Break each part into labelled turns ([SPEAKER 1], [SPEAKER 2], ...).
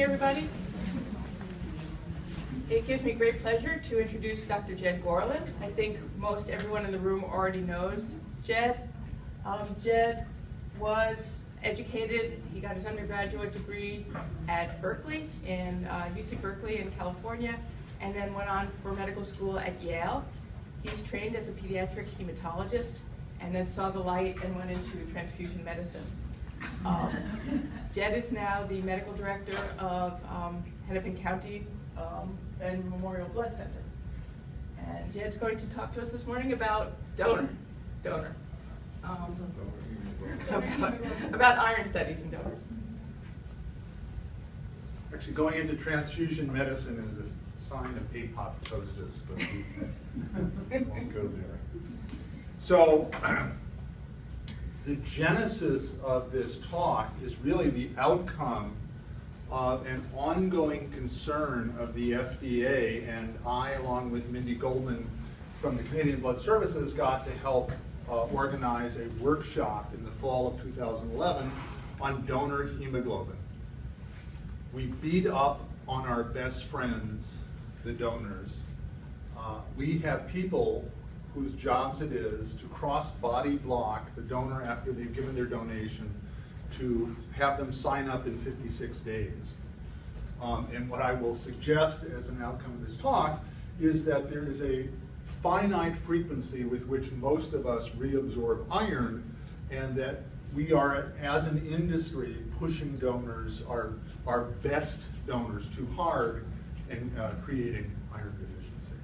[SPEAKER 1] everybody. It gives me great pleasure to introduce Dr. Jed Gorlin. I think most everyone in the room already knows Jed. Jed was educated, he got his undergraduate degree at Berkeley, in UC Berkeley in California, and then went on for medical school at Yale. He's trained as a pediatric hematologist, and then saw the light and went into transfusion medicine. Jed is now the medical director of Hennepin County and Memorial Blood Center. And Jed's going to talk to us this morning about about iron studies in donors.
[SPEAKER 2] Actually, going into transfusion medicine is a sign of apoptosis, but we won't go there. So, the genesis of this talk is really the outcome of an ongoing concern of the FDA, and I, along with Mindy Goldman from the Canadian Blood Services, got to help organize a workshop in the fall of 2011 on donor hemoglobin. We beat up on our best friends, the donors. We have people whose jobs it is to cross-body block the donor after they've given their donation, to have them sign up in 56 days. And what I will suggest as an outcome of this talk is that there is a finite frequency with which most of us reabsorb iron, and that we are, as an industry, pushing donors, our best donors, too hard in creating iron deficiency.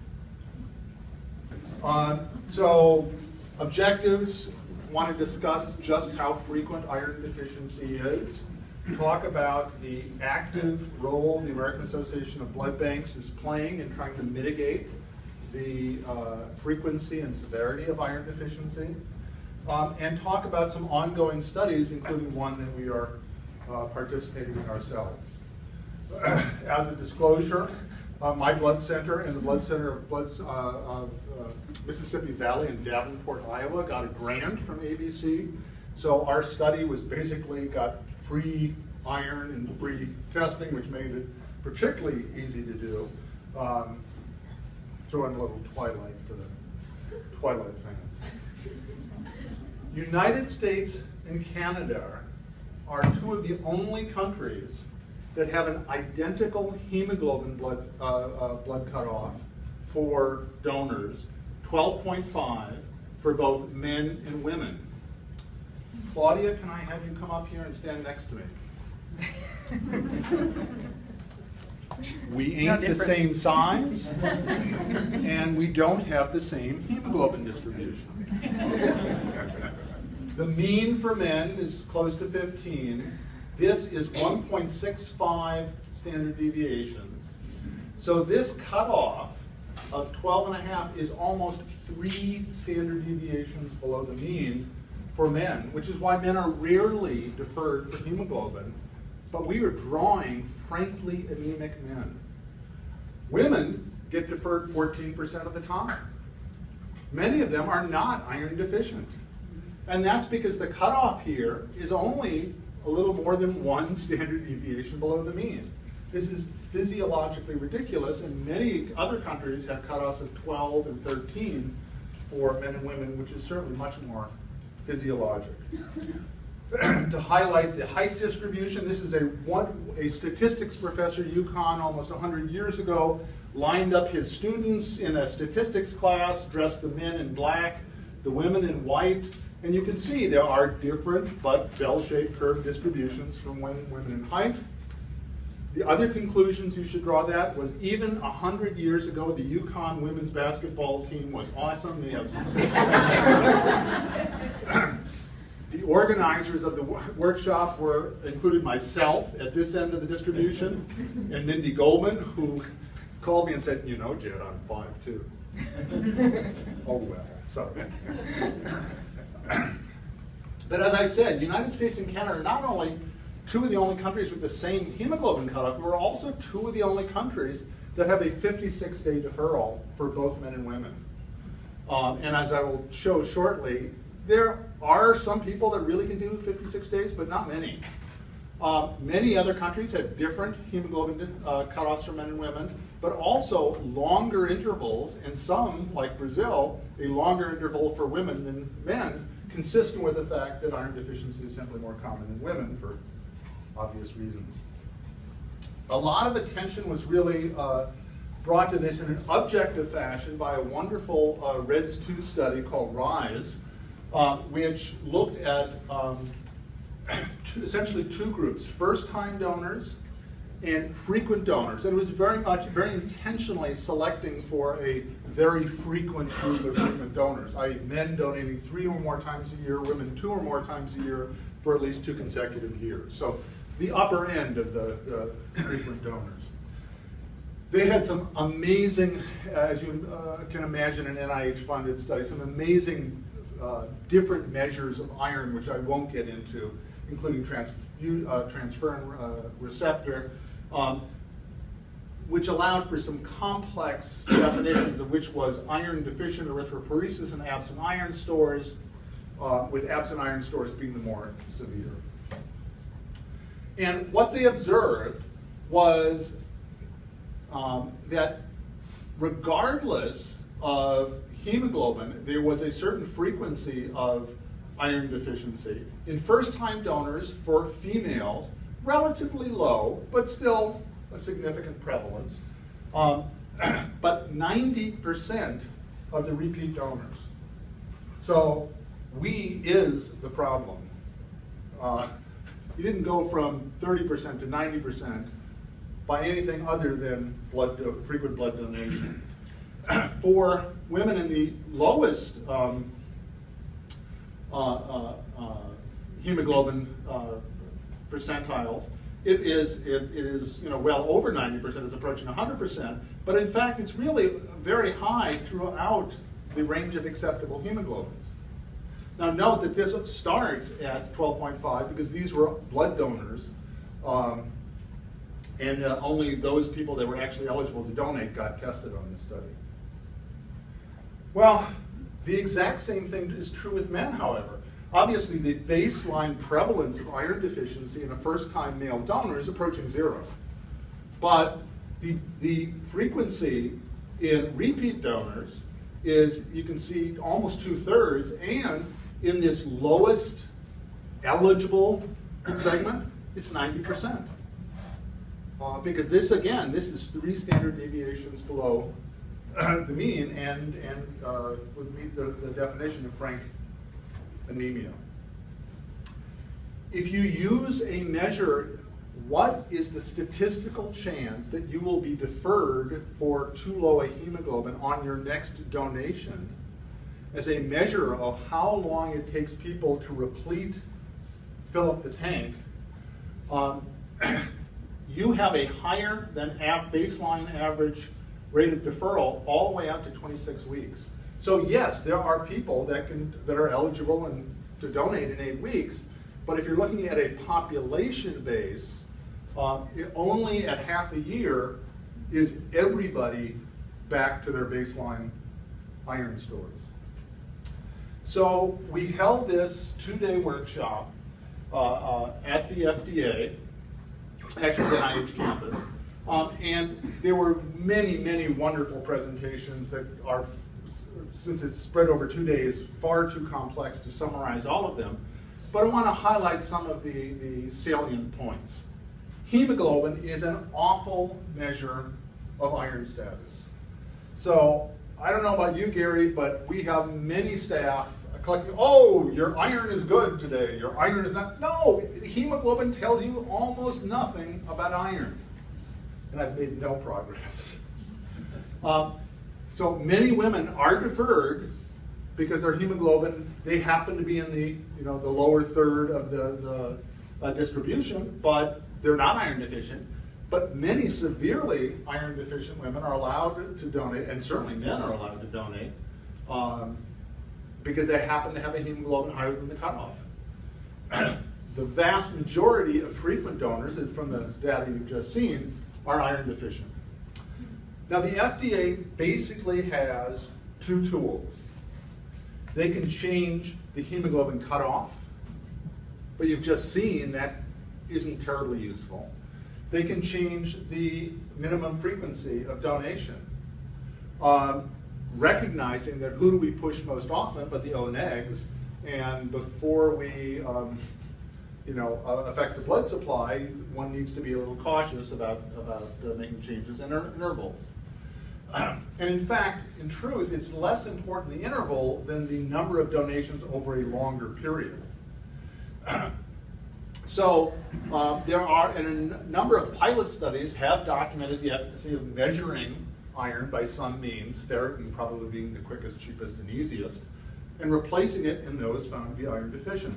[SPEAKER 2] So, objectives, want to discuss just how frequent iron deficiency is, talk about the active role the American Association of Blood Banks is playing in trying to mitigate the frequency and severity of iron deficiency, and talk about some ongoing studies, including one that we are participating in ourselves. As a disclosure, my blood center and the Blood Center of Mississippi Valley in Davenport, Iowa, got a grant from ABC. So our study was basically got free iron and free testing, which made it particularly easy to do. Throw in a little Twilight for the Twilight fans. United States and Canada are two of the only countries that have an identical hemoglobin blood cutoff for donors, 12.5 for both men and women. Claudia, can I have you come up here and stand next to me? We ain't the same size, and we don't have the same hemoglobin distribution. The mean for men is close to 15. This is 1.65 standard deviations. So this cutoff of 12.5 is almost 3 standard deviations below the mean for men, which is why men are rarely deferred for hemoglobin, but we are drawing frankly anemic men. Women get deferred 14% of the time. Many of them are not iron deficient. And that's because the cutoff here is only a little more than 1 standard deviation below the mean. This is physiologically ridiculous, and many other countries have cutoffs of 12 and 13 for men and women, which is certainly much more physiologic. To highlight the height distribution, this is a statistics professor at UConn almost 100 years ago, lined up his students in a statistics class, dressed the men in black, the women in white, and you can see there are different but bell-shaped curve distributions from women in height. The other conclusions you should draw that was even 100 years ago, the UConn women's basketball team was awesome. They have some The organizers of the workshop included myself at this end of the distribution, and Mindy Goldman, who called me and said, "You know, Jed, I'm 5'2". Oh well, sorry. But as I said, United States and Canada are not only two of the only countries with the same hemoglobin cutoff, but we're also two of the only countries that have a 56-day deferral for both men and women. And as I will show shortly, there are some people that really can do 56 days, but not many. Many other countries have different hemoglobin cutoffs for men and women, but also longer intervals, and some, like Brazil, a longer interval for women than men, consistent with the fact that iron deficiency is simply more common in women for obvious reasons. A lot of attention was really brought to this in an objective fashion by a wonderful REDS2 study called RISE, which looked at essentially two groups, first-time donors and frequent donors. And it was very intentionally selecting for a very frequent group of frequent donors, i.e. men donating 3 or more times a year, women 2 or more times a year for at least 2 consecutive years. So the upper end of the frequent donors. They had some amazing, as you can imagine, an NIH-funded study, some amazing different measures of iron, which I won't get into, including transferrin receptor, which allowed for some complex definitions of which was iron deficient erythropoiesis and absent iron stores, with absent iron stores being the more severe. And what they observed was that regardless of hemoglobin, there was a certain frequency of iron deficiency. In first-time donors for females, relatively low, but still a significant prevalence. But 90% of the repeat donors. So we is the problem. You didn't go from 30% to 90% by anything other than frequent blood donation. For women in the lowest hemoglobin percentiles, it is well over 90%, it's approaching 100%, but in fact it's really very high throughout the range of acceptable hemoglobins. Now note that this starts at 12.5 because these were blood donors, and only those people that were actually eligible to donate got tested on this study. Well, the exact same thing is true with men, however. Obviously, the baseline prevalence of iron deficiency in a first-time male donor is approaching 0. But the frequency in repeat donors is, you can see, almost 2/3, and in this lowest eligible segment, it's 90%. Because this is 3 standard deviations below the mean and would meet the definition of frank anemia. If you use a measure, what is the statistical chance that you will be deferred for too low a hemoglobin on your next donation, as a measure of how long it takes people to fill up the tank, you have a higher than baseline average rate of deferral all the way out to 26 weeks. So yes, there are people that are eligible to donate in 8 weeks, but if you're looking at a population base, only at half a year is everybody back to their baseline iron stores. So we held this 2-day workshop at the FDA, actually the NIH campus, and there were many, many wonderful presentations that are, since it's spread over 2 days, far too complex to summarize all of them. But I want to highlight some of the salient points. Hemoglobin is an awful measure of iron status. So I don't know about you, Gary, but we have many staff collecting, oh, your iron is good today, your iron is not. No, hemoglobin tells you almost nothing about iron. And I've made no progress. So many women are deferred because their hemoglobin, they happen to be in the lower third of the distribution, but they're not iron deficient. But many severely iron deficient women are allowed to donate, and certainly men are allowed to donate, because they happen to have a hemoglobin higher than the cutoff. The vast majority of frequent donors, from the data you've just seen, are iron deficient. Now the FDA basically has 2 tools. They can change the hemoglobin cutoff, but you've just seen that isn't terribly useful. They can change the minimum frequency of donation, recognizing that who do we push most often but the O negs, and before we affect the blood supply, one needs to be a little cautious about making changes in intervals. And in fact, in truth, it's less important the interval than the number of donations over a longer period. So there are, and a number of pilot studies have documented the efficacy of measuring iron by some means, ferritin probably being the quickest, cheapest, and easiest, and replacing it in those found to be iron deficient.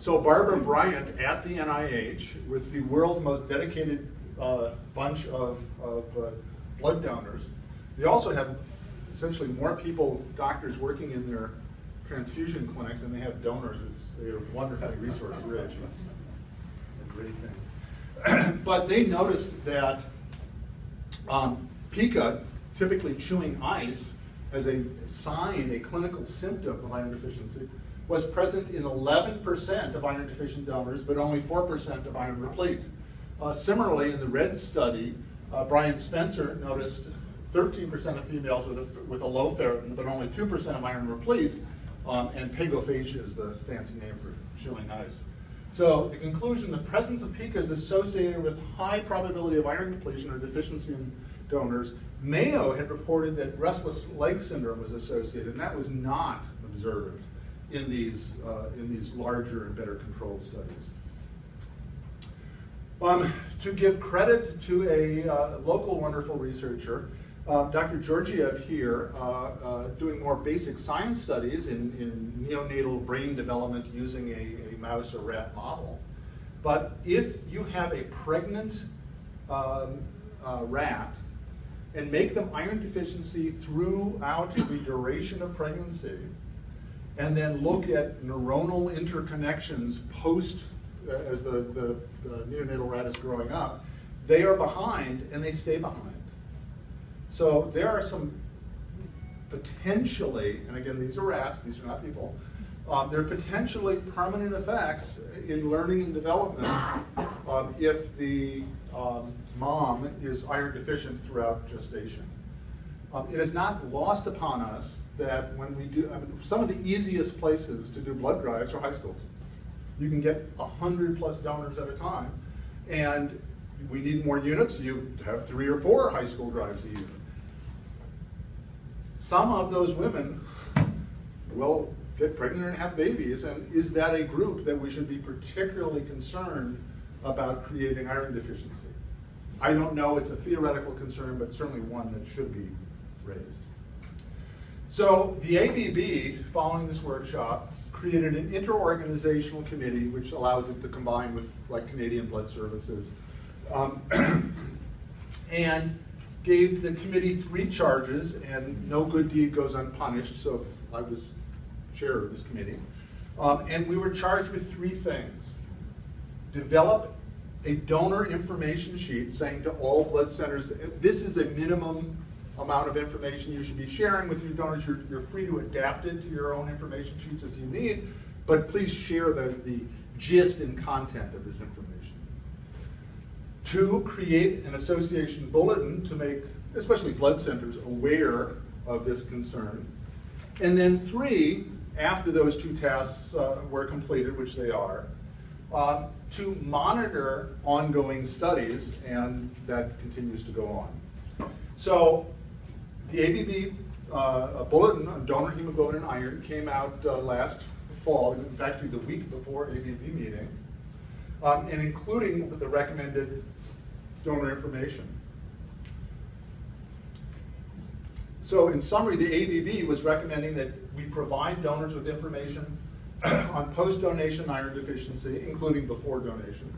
[SPEAKER 2] So Barbara Bryant at the NIH, with the world's most dedicated bunch of blood donors, they also have essentially more people, doctors working in their transfusion clinic than they have donors. They are wonderfully resource rich. It's a great thing. But they noticed that pica, typically chewing ice, as a sign, a clinical symptom of iron deficiency, was present in 11% of iron deficient donors, but only 4% of iron replete. Similarly, in the RED study, Brian Spencer noticed 13% of females with a low ferritin, but only 2% of iron replete, and pagophagia is the fancy name for chewing ice. So the conclusion, the presence of pica is associated with high probability of iron depletion or deficiency in donors. Mayo had reported that restless leg syndrome was associated, and that was not observed in these larger and better controlled studies. To give credit to a local wonderful researcher, Dr. Georgiev here, doing more basic science studies in neonatal brain development using a mouse or rat model. But if you have a pregnant rat and make them iron deficiency throughout the duration of pregnancy, and then look at neuronal interconnections post, as the neonatal rat is growing up, they are behind and they stay behind. So there are some potentially, and again, these are rats, these are not people, there are potentially permanent effects in learning and development if the mom is iron deficient throughout gestation. It is not lost upon us that when we do, some of the easiest places to do blood drives are high schools. You can get 100+ donors at a time, and we need more units. You have 3 or 4 high school drives a year. Some of those women will get pregnant and have babies, and is that a group that we should be particularly concerned about creating iron deficiency? I don't know, it's a theoretical concern, but certainly one that should be raised. So the AABB, following this workshop, created an interorganizational committee which allows it to combine with like Canadian Blood Services, and gave the committee 3 charges, and no good deed goes unpunished, so I was chair of this committee. And we were charged with 3 things. Develop a donor information sheet saying to all blood centers, this is a minimum amount of information you should be sharing with your donors. You're free to adapt it to your own information sheets as you need, but please share the gist and content of this information. 2, create an association bulletin to make, especially blood centers, aware of this concern. And then 3, after those 2 tasks were completed, which they are, to monitor ongoing studies, and that continues to go on. So the AABB bulletin on donor hemoglobin and iron came out last fall, in fact the week before AABB meeting, and including the recommended donor information. So in summary, the AABB was recommending that we provide donors with information on post-donation iron deficiency, including before donation,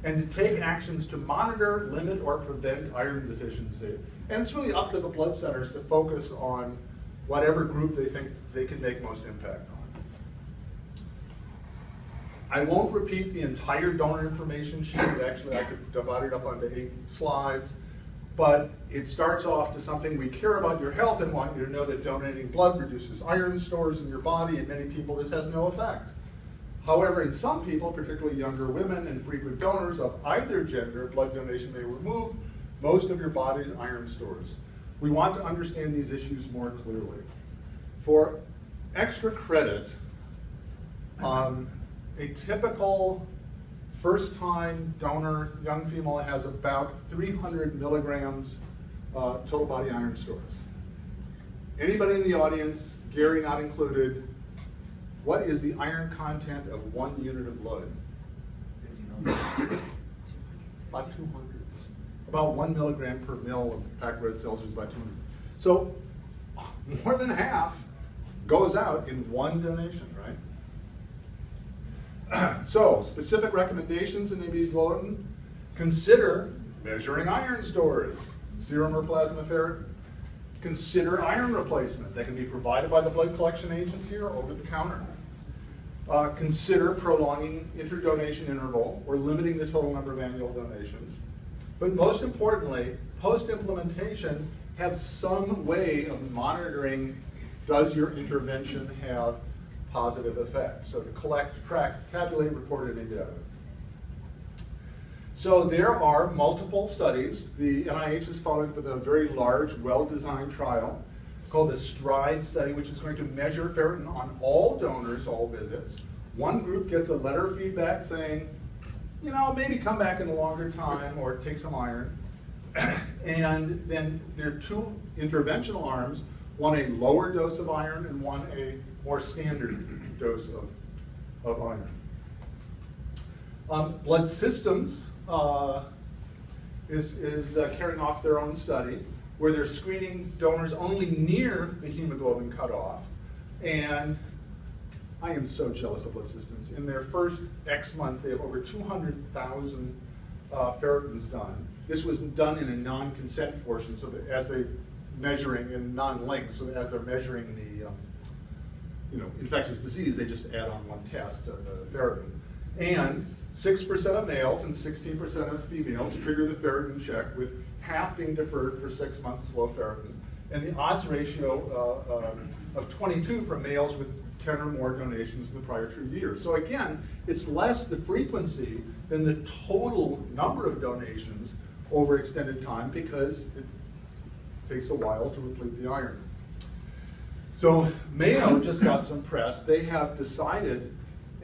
[SPEAKER 2] and to take actions to monitor, limit, or prevent iron deficiency. And it's really up to the blood centers to focus on whatever group they think they can make most impact on. I won't repeat the entire donor information sheet. Actually, I could divide it up onto 8 slides. But it starts off to something: we care about your health and want you to know that donating blood reduces iron stores in your body. In many people, this has no effect. However, in some people, particularly younger women and frequent donors of either gender, blood donation may remove most of your body's iron stores. We want to understand these issues more clearly. For extra credit, a typical first-time donor, young female, has about 300 milligrams total body iron stores. Anybody in the audience, Gary not included, what is the iron content of 1 unit of blood? About 200. About 1 milligram per mil of packed red cells is about 200. So more than half goes out in one donation, right? So specific recommendations in the AABB bulletin: consider measuring iron stores, serum or plasma ferritin. Consider iron replacement that can be provided by the blood collection agency or over the counter. Consider prolonging interdonation interval or limiting the total number of annual donations. But most importantly, post-implementation, have some way of monitoring, does your intervention have positive effects? So to collect, track, tabulate, report any data. So there are multiple studies. The NIH is following up with a very large, well-designed trial called the STRIDE study, which is going to measure ferritin on all donors, all visits. One group gets a letter of feedback saying, you know, maybe come back in a longer time or take some iron. And then there are 2 interventional arms, one a lower dose of iron and one a more standard dose of iron. Blood Systems is carrying off their own study where they're screening donors only near the hemoglobin cutoff. And I am so jealous of Blood Systems. In their first X months, they have over 200,000 ferritins done. This was done in a non-consent portion, so that as they're measuring in non-linked, so that as they're measuring the infectious disease, they just add on one test, the ferritin. And 6% of males and 16% of females trigger the ferritin check, with half being deferred for 6 months slow ferritin, and the odds ratio of 22 for males with 10 or more donations in the prior 2 years. So again, it's less the frequency than the total number of donations over extended time, because it takes a while to replete the iron. So Mayo just got some press. They have decided,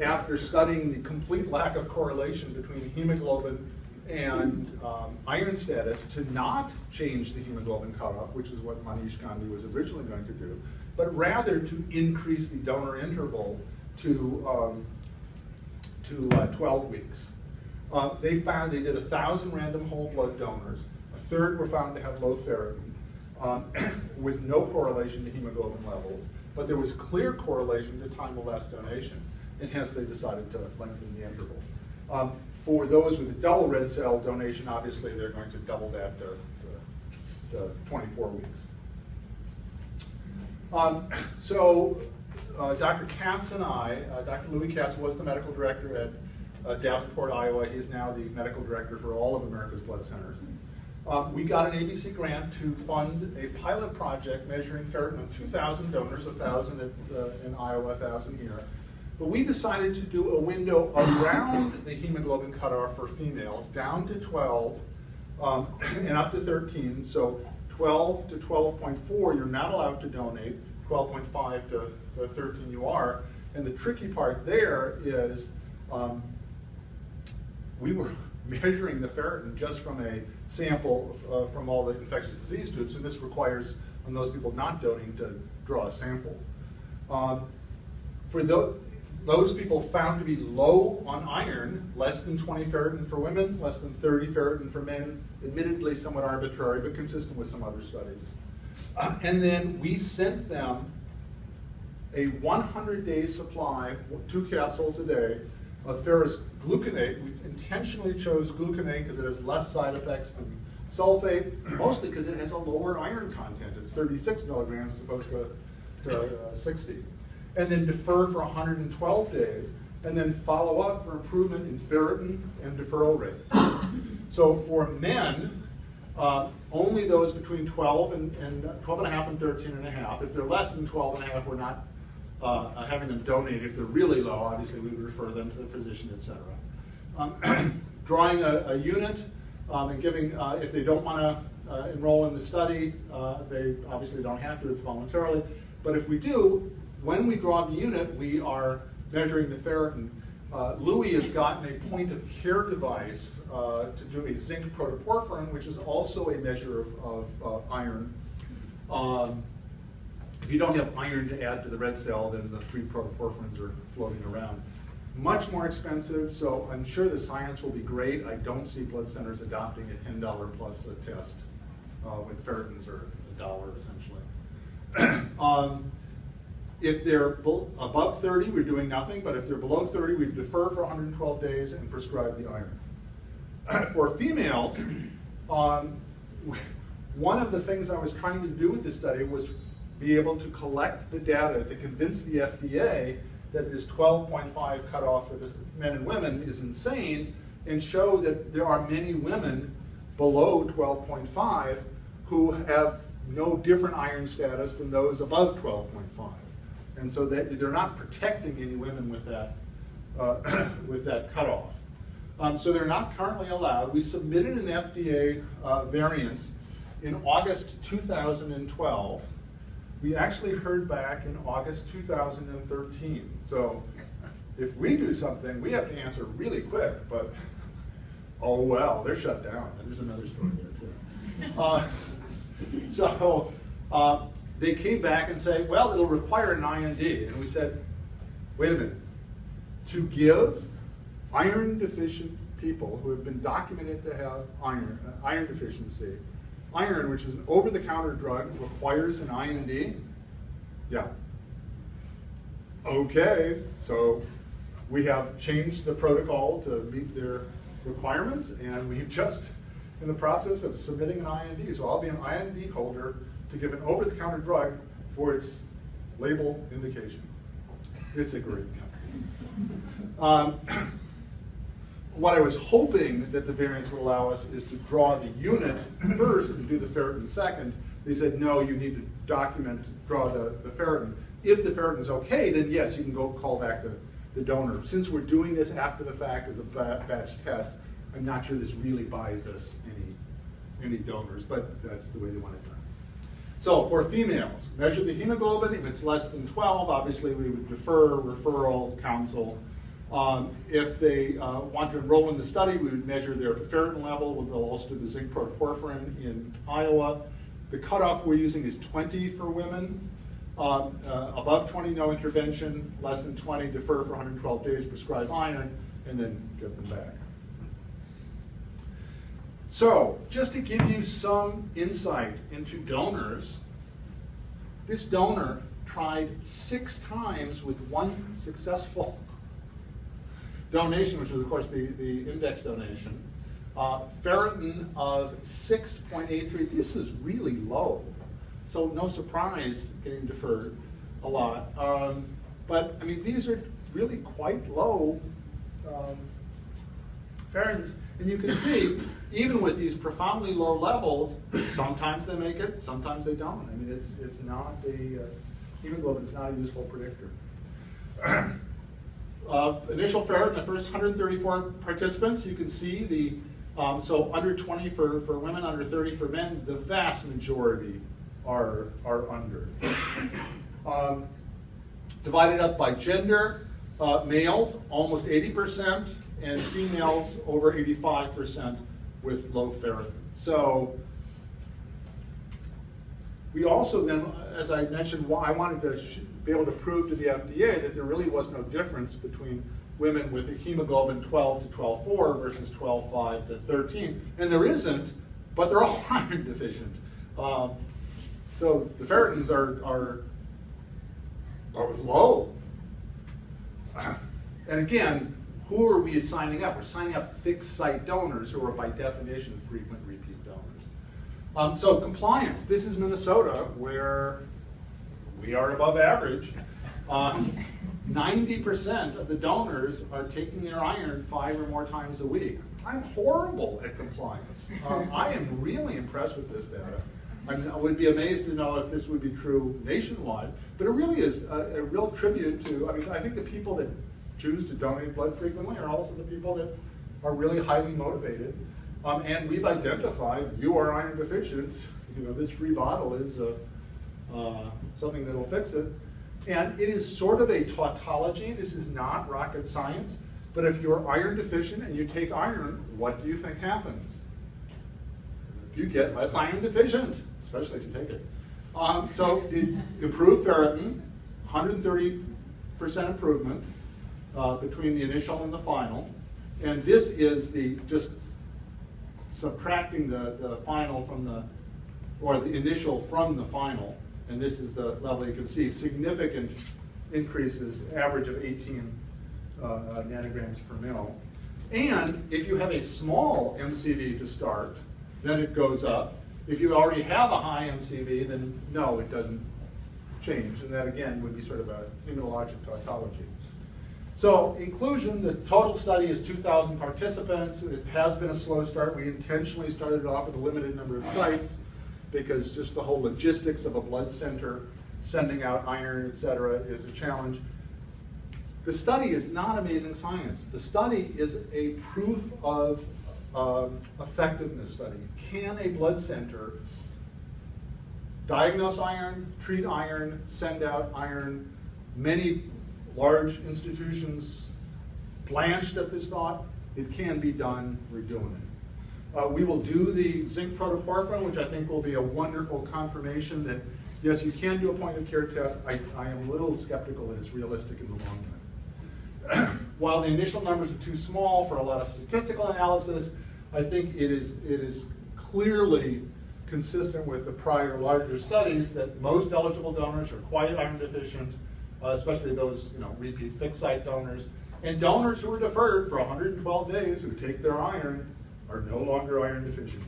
[SPEAKER 2] after studying the complete lack of correlation between hemoglobin and iron status, to not change the hemoglobin cutoff, which is what Manish Gandhi was originally going to do, but rather to increase the donor interval to 12 weeks. They found, they did 1,000 random whole blood donors. A third were found to have low ferritin, with no correlation to hemoglobin levels, but there was clear correlation to time of last donation, and hence they decided to lengthen the interval. For those with a double red cell donation, obviously they're going to double that to 24 weeks. Dr. Katz and I, Dr. Louis Katz was the medical director at Davenport, Iowa. He is now the medical director for all of America's blood centers. We got an ABC grant to fund a pilot project measuring ferritin on 2,000 donors, 1,000 in Iowa, 1,000 here. But we decided to do a window around the hemoglobin cutoff for females, down to 12 and up to 13. So 12 to 12.4, you're not allowed to donate. 12.5 to 13, you are. And the tricky part there is we were measuring the ferritin just from a sample from all the infectious disease tubes, and this requires, on those people not donating, to draw a sample. For those people found to be low on iron, less than 20 ferritin for women, less than 30 ferritin for men, admittedly somewhat arbitrary, but consistent with some other studies. And then we sent them a 100-day supply, 2 capsules a day, of ferrous gluconate. We intentionally chose gluconate because it has less side effects than sulfate, mostly because it has a lower iron content. It's 36 milligrams as opposed to 60. And then defer for 112 days, and then follow up for improvement in ferritin and deferral rate. So for men, only those between 12 and 12.5 and 13.5. If they're less than 12.5, we're not having them donate. If they're really low, obviously we would refer them to the physician, et cetera. Drawing a unit and giving, if they don't want to enroll in the study, they obviously don't have to, it's voluntarily. But if we do, when we draw the unit, we are measuring the ferritin. Louis has gotten a point of care device to do a zinc protoporphyrin, which is also a measure of iron. If you don't have iron to add to the red cell, then the free protoporphyrins are floating around. Much more expensive, so I'm sure the science will be great. I don't see blood centers adopting a $10 plus a test when ferritins are $1 essentially. If they're above 30, we're doing nothing, but if they're below 30, we defer for 112 days and prescribe the iron. For females, one of the things I was trying to do with this study was be able to collect the data to convince the FDA that this 12.5 cutoff for this men and women is insane, and show that there are many women below 12.5 who have no different iron status than those above 12.5. And so they're not protecting any women with that cutoff. So they're not currently allowed. We submitted an FDA variance in August 2012. We actually heard back in August 2013. So if we do something, we have to answer really quick, but oh well, they're shut down. And there's another story there too. So they came back and said, well, it'll require an IND. And we said, wait a minute, to give iron deficient people who have been documented to have iron deficiency, iron, which is an over-the-counter drug, requires an IND? Yeah. Okay, so we have changed the protocol to meet their requirements, and we've just in the process of submitting an IND. So I'll be an IND holder to give an over-the-counter drug for its label indication. It's a great company. What I was hoping that the variance would allow us is to draw the unit first and do the ferritin second. They said, no, you need to draw the ferritin. If the ferritin is okay, then yes, you can go call back the donor. Since we're doing this after the fact as a batch test, I'm not sure this really buys us any donors, but that's the way they want it done. So for females, measure the hemoglobin. If it's less than 12, obviously we would defer, referral, counsel. If they want to enroll in the study, we would measure their ferritin level. We'll also do the zinc protoporphyrin in Iowa. The cutoff we're using is 20 for women. Above 20, no intervention. Less than 20, defer for 112 days, prescribe iron, and then get them back. So, just to give you some insight into donors, this donor tried 6 times with one successful donation, which was, of course, the index donation. Ferritin of 6.83. This is really low. So no surprise getting deferred a lot. But, I mean, these are really quite low ferritins. And you can see, even with these profoundly low levels, sometimes they make it, sometimes they don't. I mean, it's not hemoglobin is not a useful predictor. Initial ferritin, the first 134 participants, you can see the, so under 20 for women, under 30 for men, the vast majority are under. Divided up by gender, males, almost 80%, and females, over 85% with low ferritin. So we also then, as I mentioned, I wanted to be able to prove to the FDA that there really was no difference between women with a hemoglobin 12 to 12.4 versus 12.5 to 13. And there isn't, but they're all iron deficient. So the ferritins are low. And again, who are we signing up? We're signing up fixed site donors who are by definition frequent repeat donors. So compliance, this is Minnesota where we are above average. 90% of the donors are taking their iron 5 or more times a week. I'm horrible at compliance. I am really impressed with this data. I mean, I would be amazed to know if this would be true nationwide, but it really is a real tribute to, I mean, I think the people that choose to donate blood frequently are also the people that are really highly motivated. And we've identified, you are iron deficient, you know, this free bottle is something that'll fix it. And it is sort of a tautology. This is not rocket science. But if you're iron deficient and you take iron, what do you think happens? You get less iron deficient, especially if you take it. So it improved ferritin, 130% improvement between the initial and the final. And this is the just subtracting the final from the, or the initial from the final. And this is the level you can see, significant increases, average of 18 nanograms per mil. And if you have a small MCV to start, then it goes up. If you already have a high MCV, then no, it doesn't change. And that again would be sort of a immunologic tautology. So inclusion, the total study is 2,000 participants. It has been a slow start. We intentionally started off with a limited number of sites because just the whole logistics of a blood center, sending out iron, et cetera, is a challenge. The study is not amazing science. The study is a proof of effectiveness study. Can a blood center diagnose iron, treat iron, send out iron? Many large institutions blanched at this thought. It can be done. We're doing it. We will do the zinc protoporphyrin, which I think will be a wonderful confirmation that, yes, you can do a point of care test. I am a little skeptical that it's realistic in the long run. While the initial numbers are too small for a lot of statistical analysis, I think it is clearly consistent with the prior larger studies that most eligible donors are quite iron deficient, especially those repeat fixed site donors. And donors who are deferred for 112 days who take their iron are no longer iron deficient.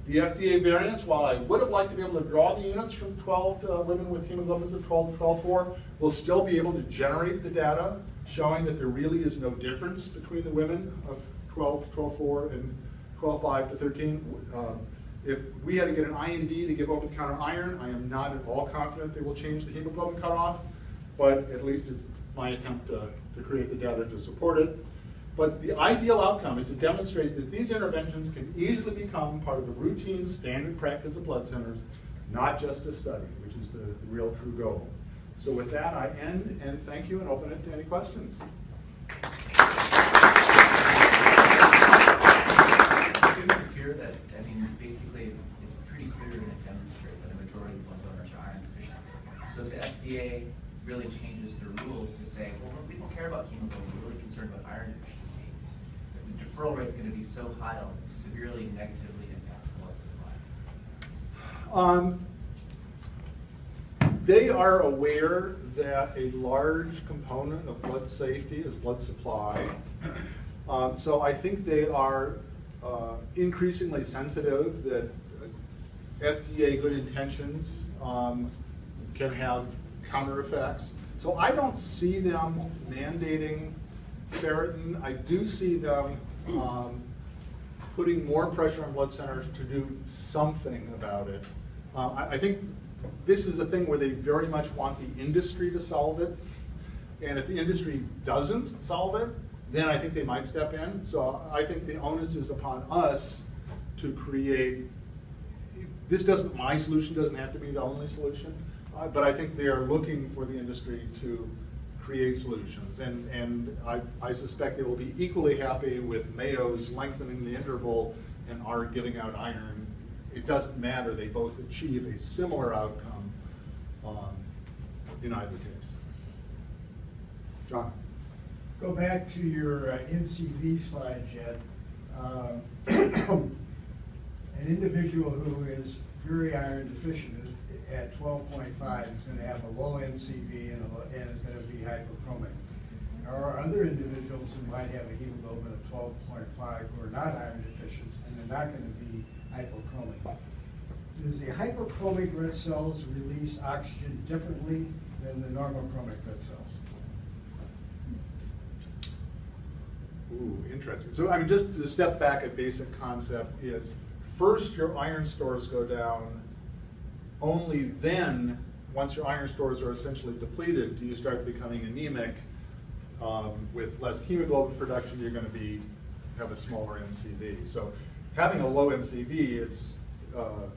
[SPEAKER 2] The FDA variants, while I would have liked to be able to draw the units from 12 to women with hemoglobins of 12 to 12.4, we'll still be able to generate the data showing that there really is no difference between the women of 12 to 12.4 and 12.5 to 13. If we had to get an IND to give over-the-counter iron, I am not at all confident they will change the hemoglobin cutoff, but at least it's my attempt to create the data to support it. But the ideal outcome is to demonstrate that these interventions can easily become part of the routine standard practice of blood centers, not just a study, which is the real true goal. So with that, I end and thank you and open it to any questions.
[SPEAKER 3] Do you fear that, I mean, basically, it's pretty clear you're going to demonstrate that a majority of blood donors are iron deficient. So if the FDA really changes their rules to say, well, we don't care about hemoglobin, we're really concerned about iron deficiency, the deferral rate is going to be so high, it'll severely negatively impact blood supply.
[SPEAKER 2] They are aware that a large component of blood safety is blood supply. So I think they are increasingly sensitive that FDA good intentions can have counter effects. So I don't see them mandating ferritin. I do see them putting more pressure on blood centers to do something about it. I think this is a thing where they very much want the industry to solve it. And if the industry doesn't solve it, then I think they might step in. So I think the onus is upon us to create, my solution doesn't have to be the only solution, but I think they are looking for the industry to create solutions. And I suspect they will be equally happy with Mayo's lengthening the interval and our giving out iron. It doesn't matter, they both achieve a similar outcome in either case. John?
[SPEAKER 4] Go back to your MCV slide, Jed. An individual who is very iron deficient at 12.5 is going to have a low MCV and is going to be hypochromic. There are other individuals who might have a hemoglobin of 12.5 who are not iron deficient, and they're not going to be hypochromic. Does the hypochromic red cells release oxygen differently than the normochromic red cells?
[SPEAKER 2] Ooh, interesting. So I mean, just to step back, a basic concept is first your iron stores go down, only then, once your iron stores are essentially depleted, do you start becoming anemic. With less hemoglobin production, you're going to have a smaller MCV. So having a low MCV is a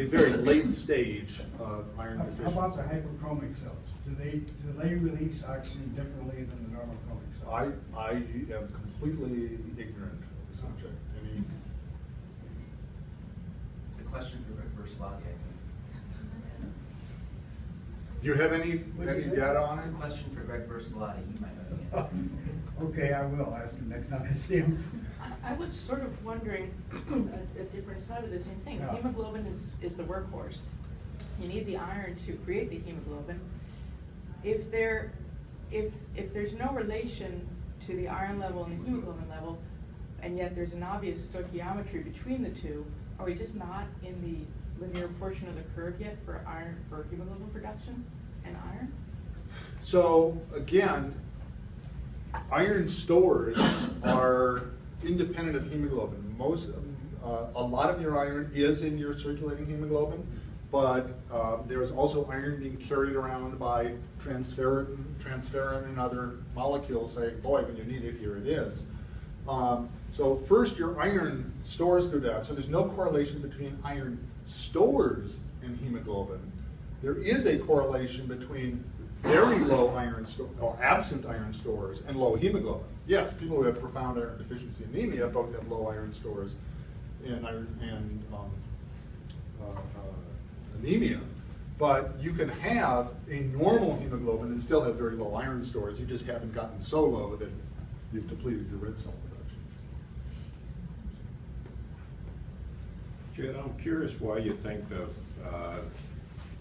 [SPEAKER 2] very late stage of iron
[SPEAKER 4] How
[SPEAKER 2] deficiency.
[SPEAKER 4] about the hyperchromic cells? Do they release oxygen differently than the normal chromic cells?
[SPEAKER 2] I am completely ignorant of the subject.
[SPEAKER 3] It's a question for Rick Verslati, I think.
[SPEAKER 2] Do you have any
[SPEAKER 4] What'd you say?
[SPEAKER 2] data on
[SPEAKER 3] It's a
[SPEAKER 2] it?
[SPEAKER 3] question for Greg Verslati, he might know the answer.
[SPEAKER 4] Okay, I will ask him next time I see him.
[SPEAKER 1] I was sort of wondering a different side of the same thing.
[SPEAKER 4] Yeah.
[SPEAKER 1] Hemoglobin is the workhorse. You need the iron to create the hemoglobin. If there's no relation to the iron level and the hemoglobin level, and yet there's an obvious stoichiometry between the two, are we just not in the linear portion of the curve yet for hemoglobin production and iron?
[SPEAKER 2] So again, iron stores are independent of hemoglobin. A lot of your iron is in your circulating hemoglobin, but there is also iron being carried around by transferrin and other molecules saying, boy, when you need it, here it is. So first your iron stores go down. So there's no correlation between iron stores and hemoglobin. There is a correlation between very low iron or absent iron stores and low hemoglobin. Yes, people who have profound iron deficiency anemia both have low iron stores and anemia. But you can have a normal hemoglobin and still have very low iron stores. You just haven't gotten so low that you've depleted your red cell production.
[SPEAKER 5] Jed, I'm curious why you think the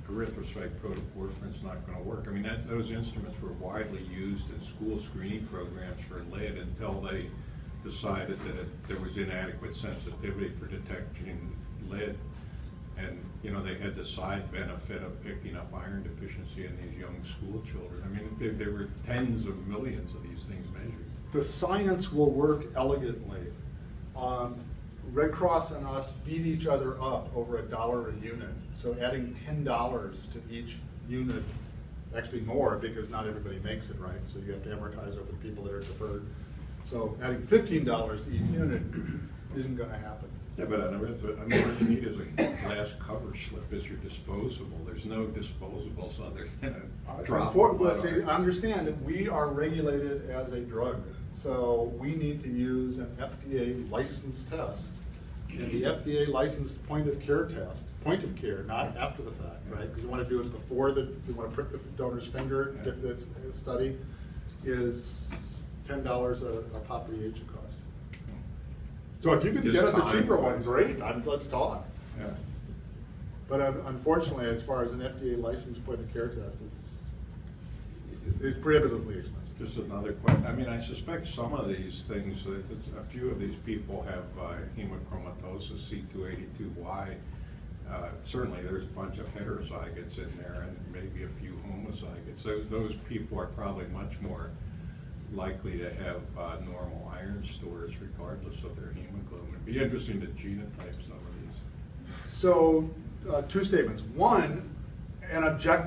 [SPEAKER 5] erythrocyte protoporphyrin's not going to work. I mean, those instruments were widely used in school screening programs for lead until they decided that there was inadequate sensitivity for detecting lead. And, you know, they had the side benefit of picking up iron deficiency in these young school children. I mean, there were tens of millions of these things measured.
[SPEAKER 2] The science will work elegantly. Red Cross and us beat each other up over $1 a unit. So adding $10 to each unit, actually more because not everybody makes it, right? So you have to amortize over the people that are deferred. So adding $15 to each unit isn't going to happen.
[SPEAKER 5] Yeah, but what you need is a glass cover slip as your disposable. There's no disposables other than a drop.
[SPEAKER 2] Well, see, understand that we are regulated as a drug. So we need to use an FDA licensed test. And the FDA licensed point of care test, point of care, not after the fact, right? Because you want to do it before you want to prick the donor's finger, get the study, is $10 a pop reagent cost. So if you can get us a cheaper one, great, let's talk.
[SPEAKER 5] Yeah.
[SPEAKER 2] But unfortunately, as far as an FDA licensed point of care test, it's prohibitively expensive.
[SPEAKER 5] Just another question. I mean, I suspect some of these things, a few of these people have hemochromatosis, C282Y. Certainly there's a bunch of heterozygotes in there and maybe a few homozygotes. Those people are probably much more likely to have normal iron stores regardless of their hemoglobin. It'd be interesting to genotype some of these.
[SPEAKER 2] So, two statements. One,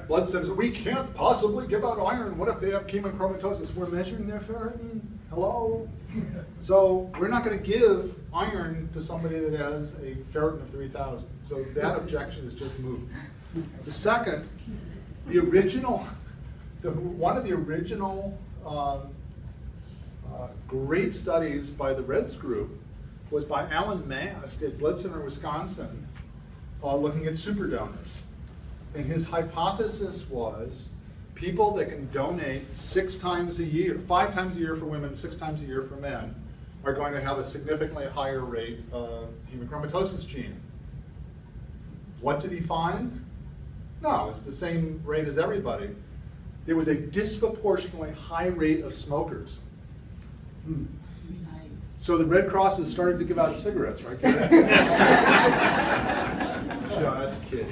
[SPEAKER 2] blood centers, we can't possibly give out iron. What if they have hemochromatosis? We're measuring their ferritin. Hello? So we're not going to give iron to somebody that has a ferritin of 3,000. So that objection is just moot. The second, one of the original great studies by the Reds group was by Alan Mast at Blood Center, Wisconsin, looking at super donors. And his hypothesis was people that can donate 6 times a year, 5 times a year for women, 6 times a year for men, are going to have a significantly higher rate of hemochromatosis gene. What did he find? No, it's the same rate as everybody. There was a disproportionately high rate of smokers. So the Red Cross has started to give out cigarettes, right? Just kidding.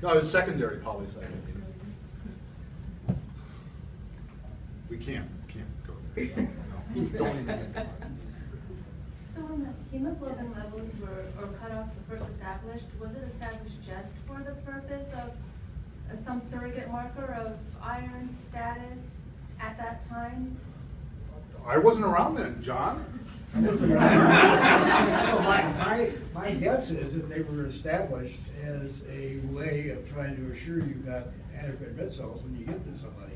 [SPEAKER 2] No, it's secondary polycythemia. We can't go there. No, just don't even think about it.
[SPEAKER 6] So when the hemoglobin levels or cutoff were first established, was it established just for the purpose of some surrogate marker of iron status at that time?
[SPEAKER 2] I wasn't around then, John.
[SPEAKER 4] My guess is that they were established as a way of trying to assure you got adequate red cells when you give to somebody,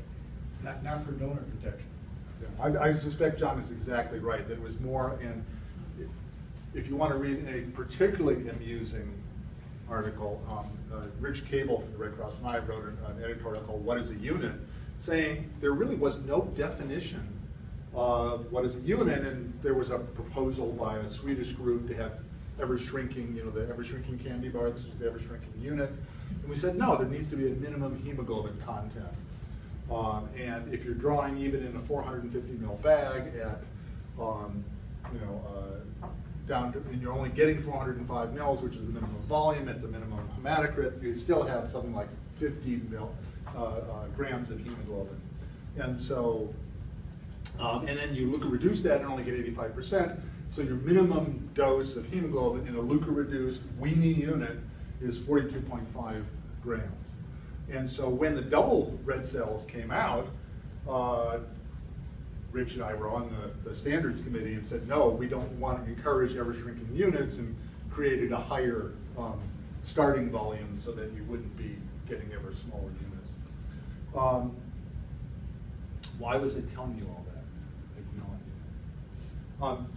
[SPEAKER 4] not for donor protection.
[SPEAKER 2] Yeah, I suspect John is exactly right. That it was more, and if you want to read a particularly amusing article, Rich Cable from the Red Cross and I wrote an editorial called "What is a Unit?" saying there really was no definition of what is a unit, and there was a proposal by a Swedish group to have ever-shrinking, the ever-shrinking candy bar. This was the ever-shrinking unit, and we said no, there needs to be a minimum hemoglobin content. And if you're drawing even in a 450 ml bag at, down to, and you're only getting 405 mils, which is the minimum volume at the minimum hematocrit, you still have something like 50 grams of hemoglobin. And so, and then you reduce that and only get 85%. So your minimum dose of hemoglobin in a leukoreduced weenie unit is 42.5 grams. And so when the double red cells came out, Rich and I were on the standards committee and said, no, we don't want to encourage ever-shrinking units, and created a higher starting volume so that you wouldn't be getting ever smaller units. Why was it telling you all that? I have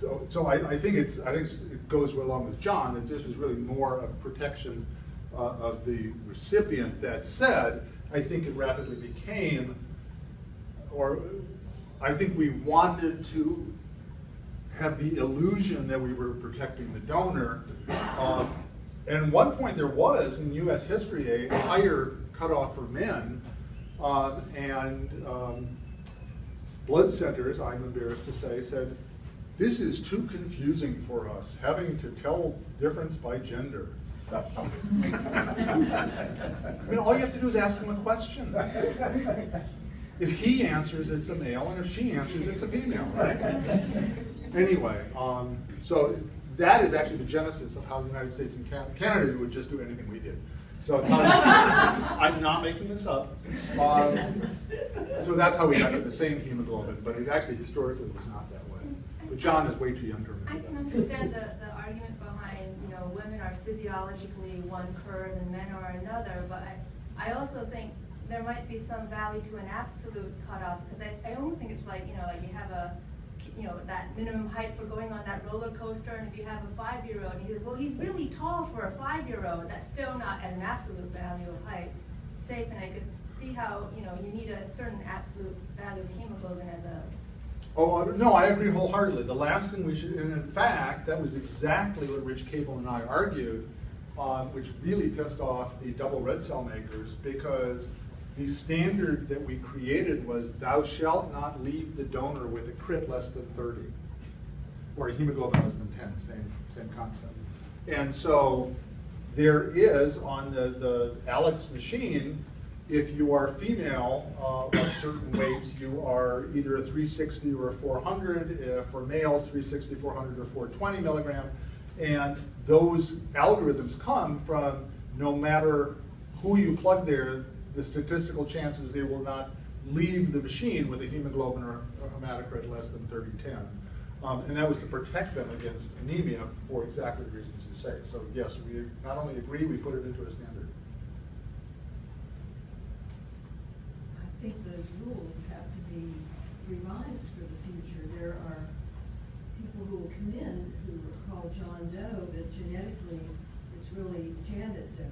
[SPEAKER 2] no idea. So I think it goes along with John, that this was really more of protection of the recipient. That said, I think it rapidly became, or I think we wanted to have the illusion that we were protecting the donor. And at one point there was, in US history, a higher cutoff for men, and blood centers, I'm embarrassed to say, said, this is too confusing for us, having to tell difference by gender. I mean, all you have to do is ask him a question. If he answers, it's a male, and if she answers, it's a female, right? Anyway, so that is actually the genesis of how the United States and Canada would just do anything we did. So it's not, I'm not making this up. So that's how we got to the same hemoglobin, but it actually historically was not that way. But John is way too young to remember
[SPEAKER 6] I
[SPEAKER 2] that.
[SPEAKER 6] can understand the argument behind, women are physiologically one curve and men are another, but I also think there might be some value to an absolute cutoff, because I only think it's like, like you have that minimum height for going on that roller coaster, and if you have a 5-year-old and he says, well, he's really tall for a 5-year-old, that's still not at an absolute value of height safe, and I could see how, you need a certain absolute value of hemoglobin as a...
[SPEAKER 2] Oh, no, I agree wholeheartedly. The last thing we should, and in fact, that was exactly what Rich Cable and I argued, which really pissed off the double red cell makers, because the standard that we created was thou shalt not leave the donor with a crit less than 30, or a hemoglobin less than 10, same concept. And so there is on the Alex machine, if you are female of certain weights, you are either a 360 or a 400. For males, 360, 400, or 420 milligram. And those algorithms come from, no matter who you plug there, the statistical chances they will not leave the machine with a hemoglobin or a hematocrit less than 30/10. And that was to protect them against anemia for exactly the reasons you say. So yes, we not only agree, we put it into a standard.
[SPEAKER 7] I think those rules have to be revised for the future. There are people who will come in who are called John Doe, but genetically it's really Janet Doe,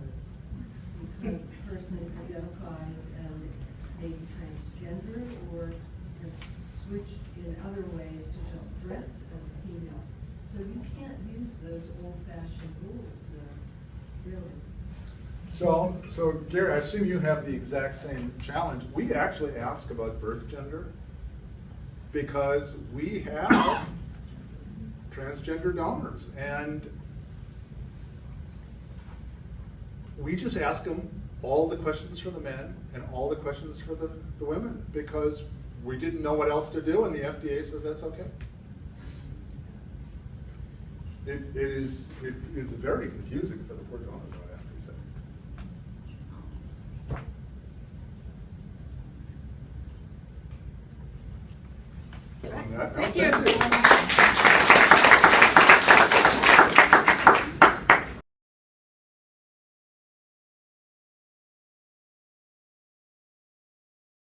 [SPEAKER 7] because the person identifies and maybe transgender or has switched in other ways to just dress as a female. So you can't use those old-fashioned rules, really.
[SPEAKER 2] So Gary, I assume you have the exact same challenge. We actually ask about birth gender because we have transgender donors, and we just ask them all the questions for the men and all the questions for the women, because we didn't know what else to do, and the FDA says that's okay. it is very confusing for the poor donor, I have to say. On that note,
[SPEAKER 1] Thank you.